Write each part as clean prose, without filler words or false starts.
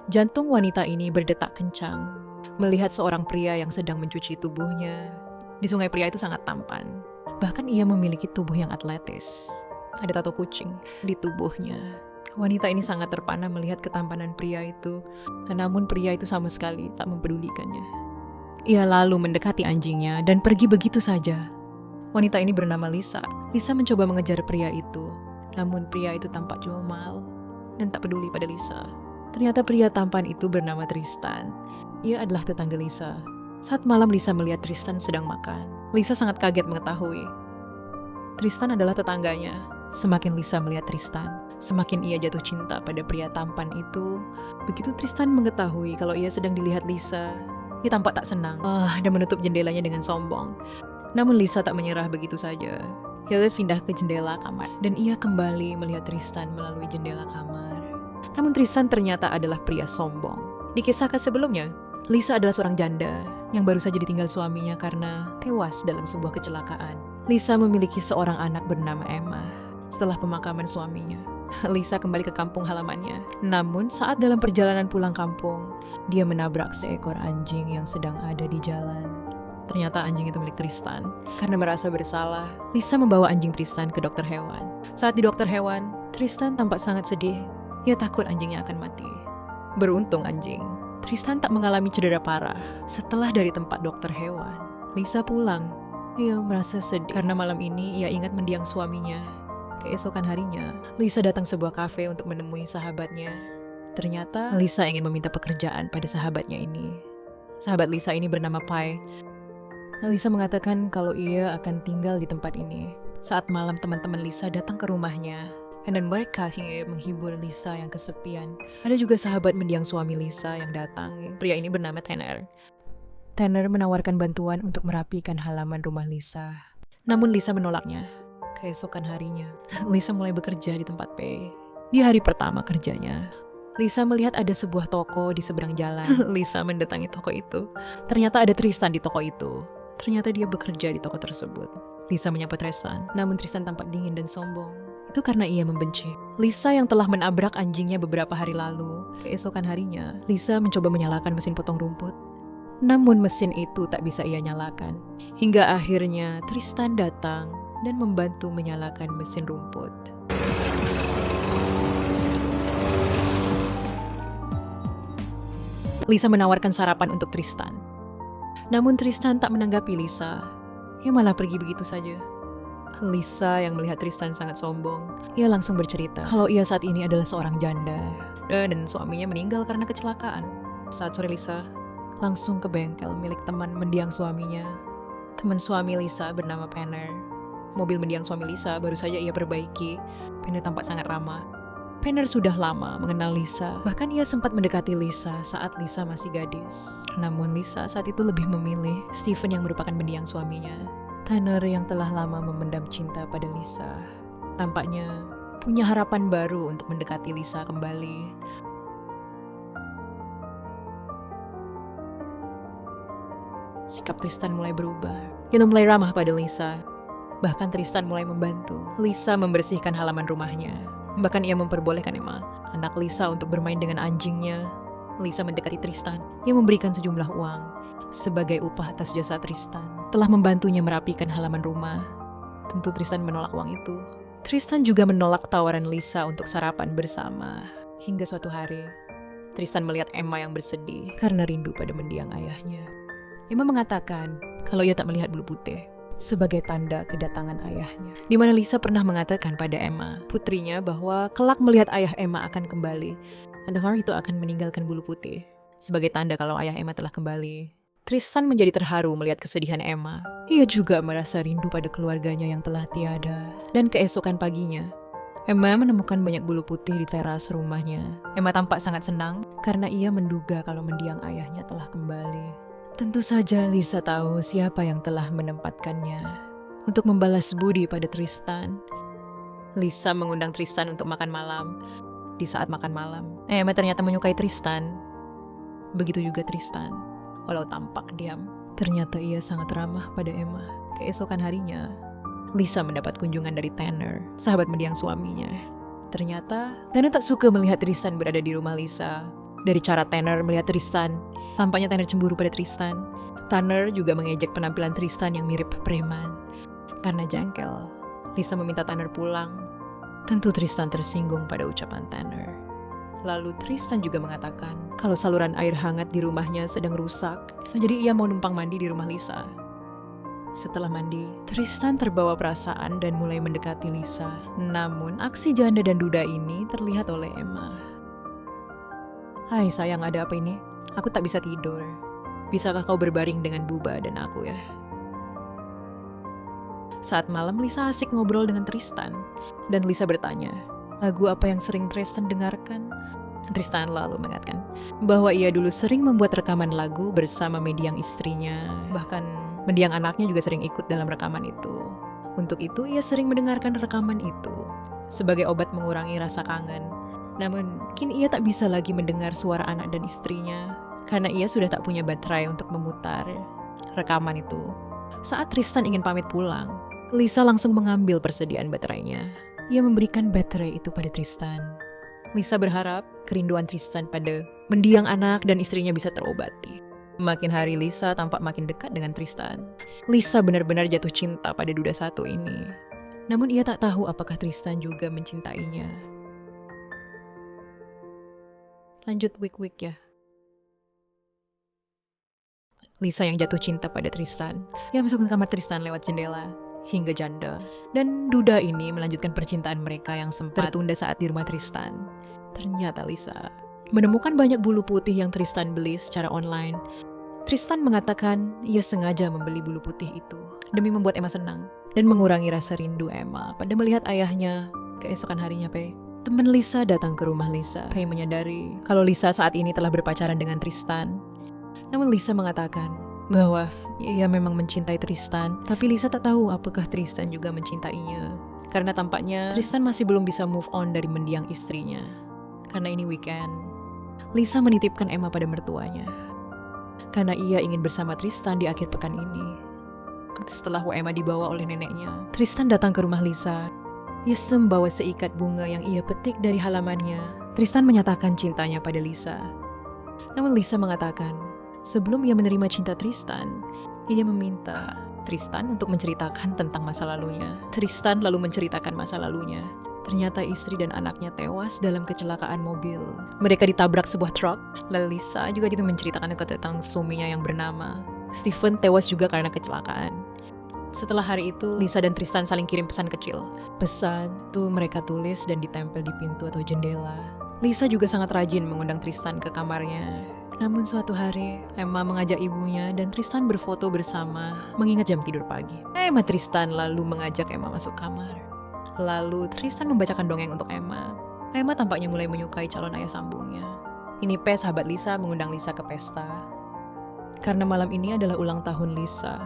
Jantung wanita ini berdetak kencang melihat seorang pria yang sedang mencuci tubuhnya. Di sungai pria itu sangat tampan. Bahkan ia memiliki tubuh yang atletis. Ada tato kucing di tubuhnya. Wanita ini sangat terpana melihat ketampanan pria itu. Namun pria itu sama sekali tak mempedulikannya. Ia lalu mendekati anjingnya dan pergi begitu saja. Wanita ini bernama Lisa. Lisa mencoba mengejar pria itu. Namun pria itu tampak jumal dan tak peduli pada Lisa. Ternyata pria tampan itu bernama Tristan. Ia adalah tetangga Lisa. Saat malam Lisa melihat Tristan sedang makan. Lisa sangat kaget mengetahui Tristan adalah tetangganya. Semakin Lisa melihat Tristan, semakin ia jatuh cinta pada pria tampan itu. Begitu Tristan mengetahui kalau ia sedang dilihat Lisa, ia tampak tak senang dan menutup jendelanya dengan sombong. Namun Lisa tak menyerah begitu saja. Ia pindah ke jendela kamar dan ia kembali melihat Tristan melalui jendela kamar. Namun Tristan ternyata adalah pria sombong. Di kisah sebelumnya, Lisa adalah seorang janda yang baru saja ditinggal suaminya karena tewas dalam sebuah kecelakaan. Lisa memiliki seorang anak bernama Emma. Setelah pemakaman suaminya, Lisa kembali ke kampung halamannya. Namun saat dalam perjalanan pulang kampung, dia menabrak seekor anjing yang sedang ada di jalan. Ternyata anjing itu milik Tristan. Karena merasa bersalah, Lisa membawa anjing Tristan ke dokter hewan. Saat di dokter hewan, Tristan tampak sangat sedih. Ia takut anjingnya akan mati. Beruntung anjing, Tristan tak mengalami cedera parah. Setelah dari tempat dokter hewan, Lisa pulang. Ia merasa sedih karena malam ini ia ingat mendiang suaminya. Keesokan harinya, Lisa datang sebuah kafe untuk menemui sahabatnya. Ternyata Lisa ingin meminta pekerjaan pada sahabatnya ini. Sahabat Lisa ini bernama Pai. Lisa mengatakan kalau ia akan tinggal di tempat ini. Saat malam teman-teman Lisa datang ke rumahnya. Dan mereka ingin menghibur Lisa yang kesepian. Ada juga sahabat mendiang suami Lisa yang datang. Pria ini bernama Tanner. Tanner menawarkan bantuan untuk merapikan halaman rumah Lisa. Namun Lisa menolaknya. Keesokan harinya, Lisa mulai bekerja di tempat P. Di hari pertama kerjanya, Lisa melihat ada sebuah toko di seberang jalan. Lisa mendatangi toko itu. Ternyata ada Tristan di toko itu. Ternyata dia bekerja di toko tersebut. Lisa menyapa Tristan, namun Tristan tampak dingin dan sombong. Itu karena ia membenci Lisa yang telah menabrak anjingnya beberapa hari lalu. Keesokan harinya, Lisa mencoba menyalakan mesin potong rumput. Namun mesin itu tak bisa ia nyalakan. Hingga akhirnya Tristan datang dan membantu menyalakan mesin rumput. Lisa menawarkan sarapan untuk Tristan. Namun Tristan tak menanggapi Lisa. Ia malah pergi begitu saja. Lisa yang melihat Tristan sangat sombong, ia langsung bercerita kalau ia saat ini adalah seorang janda dan suaminya meninggal karena kecelakaan. Saat sore Lisa langsung ke bengkel milik teman mendiang suaminya. Teman suami Lisa bernama Penner. Mobil mendiang suami Lisa baru saja ia perbaiki. Penner tampak sangat ramah. Penner sudah lama mengenal Lisa. Bahkan ia sempat mendekati Lisa saat Lisa masih gadis. Namun Lisa saat itu lebih memilih Stephen yang merupakan mendiang suaminya. Tanner yang telah lama memendam cinta pada Lisa, tampaknya punya harapan baru untuk mendekati Lisa kembali. Sikap Tristan mulai berubah. Ia mulai ramah pada Lisa. Bahkan Tristan mulai membantu Lisa membersihkan halaman rumahnya. Bahkan ia memperbolehkan Emma, anak Lisa, untuk bermain dengan anjingnya. Lisa mendekati Tristan. Ia memberikan sejumlah uang sebagai upah atas jasa Tristan telah membantunya merapikan halaman rumah. Tentu Tristan menolak uang itu. Tristan juga menolak tawaran Lisa untuk sarapan bersama. Hingga suatu hari, Tristan melihat Emma yang bersedih karena rindu pada mendiang ayahnya. Emma mengatakan kalau ia tak melihat bulu putih sebagai tanda kedatangan ayahnya. Di mana Lisa pernah mengatakan pada Emma, putrinya, bahwa kelak melihat ayah Emma akan kembali. Dan hari itu akan meninggalkan bulu putih sebagai tanda kalau ayah Emma telah kembali. Tristan menjadi terharu melihat kesedihan Emma. Ia juga merasa rindu pada keluarganya yang telah tiada. Dan keesokan paginya, Emma menemukan banyak bulu putih di teras rumahnya. Emma tampak sangat senang karena ia menduga kalau mendiang ayahnya telah kembali. Tentu saja Lisa tahu siapa yang telah menempatkannya untuk membalas budi pada Tristan. Lisa mengundang Tristan untuk makan malam. Di saat makan malam, Emma ternyata menyukai Tristan. Begitu juga Tristan. Walau tampak diam, ternyata ia sangat ramah pada Emma. Keesokan harinya, Lisa mendapat kunjungan dari Tanner, sahabat mendiang suaminya. Ternyata, Tanner tak suka melihat Tristan berada di rumah Lisa. Dari cara Tanner melihat Tristan, tampaknya Tanner cemburu pada Tristan. Tanner juga mengejek penampilan Tristan yang mirip preman. Karena jengkel, Lisa meminta Tanner pulang. Tentu Tristan tersinggung pada ucapan Tanner. Lalu Tristan juga mengatakan kalau saluran air hangat di rumahnya sedang rusak, jadi ia mau numpang mandi di rumah Lisa. Setelah mandi, Tristan terbawa perasaan dan mulai mendekati Lisa. Namun, aksi janda dan duda ini terlihat oleh Emma. "Hai sayang, ada apa ini? Aku tak bisa tidur. Bisakah kau berbaring dengan Buba dan aku ya?" Saat malam, Lisa asik ngobrol dengan Tristan. Dan Lisa bertanya, lagu apa yang sering Tristan dengarkan? Tristan lalu mengatakan bahwa ia dulu sering membuat rekaman lagu bersama mendiang istrinya. Bahkan mendiang anaknya juga sering ikut dalam rekaman itu. Untuk itu, ia sering mendengarkan rekaman itu sebagai obat mengurangi rasa kangen. Namun, kini ia tak bisa lagi mendengar suara anak dan istrinya karena ia sudah tak punya baterai untuk memutar rekaman itu. Saat Tristan ingin pamit pulang, Lisa langsung mengambil persediaan baterainya. Ia memberikan baterai itu pada Tristan. Lisa berharap kerinduan Tristan pada mendiang anak dan istrinya bisa terobati. Makin hari Lisa tampak makin dekat dengan Tristan. Lisa benar-benar jatuh cinta pada duda satu ini. Namun ia tak tahu apakah Tristan juga mencintainya. Lanjut week ya. Lisa yang jatuh cinta pada Tristan. Ia masuk ke kamar Tristan lewat jendela hingga janda. Dan duda ini melanjutkan percintaan mereka yang sempat tertunda saat di rumah Tristan. Ternyata Lisa menemukan banyak bulu putih yang Tristan beli secara online. Tristan mengatakan ia sengaja membeli bulu putih itu demi membuat Emma senang dan mengurangi rasa rindu Emma pada melihat ayahnya. Keesokan harinya, teman Lisa datang ke rumah Lisa. Pei menyadari kalau Lisa saat ini telah berpacaran dengan Tristan. Namun Lisa mengatakan bahwa ia memang mencintai Tristan, tapi Lisa tak tahu apakah Tristan juga mencintainya. Karena tampaknya Tristan masih belum bisa move on dari mendiang istrinya. Karena ini weekend, Lisa menitipkan Emma pada mertuanya. Karena ia ingin bersama Tristan di akhir pekan ini. Setelah Emma dibawa oleh neneknya, Tristan datang ke rumah Lisa. Ia membawa seikat bunga yang ia petik dari halamannya. Tristan menyatakan cintanya pada Lisa. Namun Lisa mengatakan, sebelum ia menerima cinta Tristan, ia meminta Tristan untuk menceritakan tentang masa lalunya. Tristan lalu menceritakan masa lalunya. Ternyata istri dan anaknya tewas dalam kecelakaan mobil. Mereka ditabrak sebuah truk. Lalu Lisa juga menceritakan tentang suaminya yang bernama Stephen tewas juga karena kecelakaan. Setelah hari itu, Lisa dan Tristan saling kirim pesan kecil. Pesan itu mereka tulis dan ditempel di pintu atau jendela. Lisa juga sangat rajin mengundang Tristan ke kamarnya. Namun suatu hari, Emma mengajak ibunya dan Tristan berfoto bersama mengingat jam tidur pagi. Emma Tristan lalu mengajak Emma masuk kamar. Lalu Tristan membacakan dongeng untuk Emma. Emma tampaknya mulai menyukai calon ayah sambungnya. Ini sahabat Lisa mengundang Lisa ke pesta. Karena malam ini adalah ulang tahun Lisa.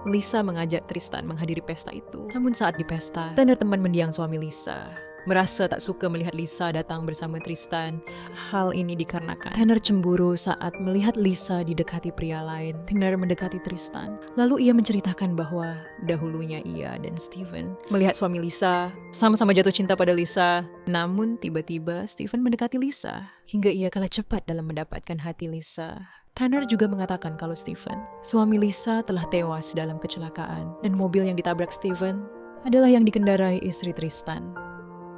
Lisa mengajak Tristan menghadiri pesta itu. Namun saat di pesta, Tanner teman mendiang suami Lisa merasa tak suka melihat Lisa datang bersama Tristan. Hal ini dikarenakan Tanner cemburu saat melihat Lisa didekati pria lain. Tanner mendekati Tristan. Lalu ia menceritakan bahwa dahulunya ia dan Stephen melihat suami Lisa sama-sama jatuh cinta pada Lisa. Namun tiba-tiba Stephen mendekati Lisa hingga ia kalah cepat dalam mendapatkan hati Lisa. Tanner juga mengatakan kalau Stephen, suami Lisa, telah tewas dalam kecelakaan dan mobil yang ditabrak Stephen adalah yang dikendarai istri Tristan.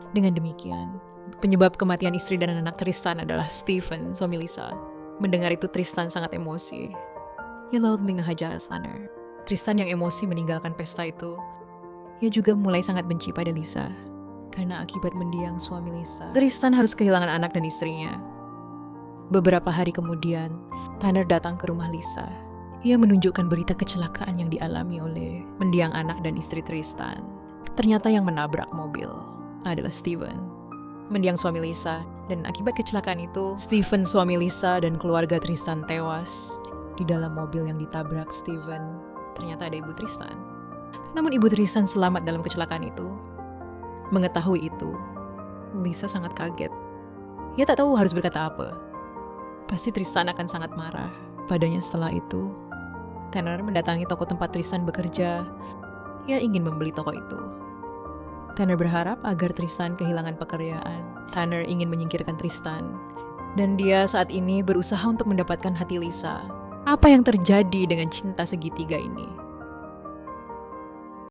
Dengan demikian, penyebab kematian istri dan anak Tristan adalah Stephen, suami Lisa. Mendengar itu Tristan sangat emosi. Ia lalu menghajar Tanner. Tristan yang emosi meninggalkan pesta itu. Ia juga mulai sangat benci pada Lisa. Karena akibat mendiang suami Lisa, Tristan harus kehilangan anak dan istrinya. Beberapa hari kemudian, Tanner datang ke rumah Lisa. Ia menunjukkan berita kecelakaan yang dialami oleh mendiang anak dan istri Tristan. Ternyata yang menabrak mobil adalah Stephen, mendiang suami Lisa. Dan akibat kecelakaan itu, Stephen suami Lisa dan keluarga Tristan tewas di dalam mobil yang ditabrak Stephen. Ternyata ada ibu Tristan. Namun ibu Tristan selamat dalam kecelakaan itu. Mengetahui itu, Lisa sangat kaget. Ia tak tahu harus berkata apa. Pasti Tristan akan sangat marah padanya. Setelah itu, Tanner mendatangi toko tempat Tristan bekerja. Ia ingin membeli toko itu. Tanner berharap agar Tristan kehilangan pekerjaan. Tanner ingin menyingkirkan Tristan. Dan dia saat ini berusaha untuk mendapatkan hati Lisa. Apa yang terjadi dengan cinta segitiga ini?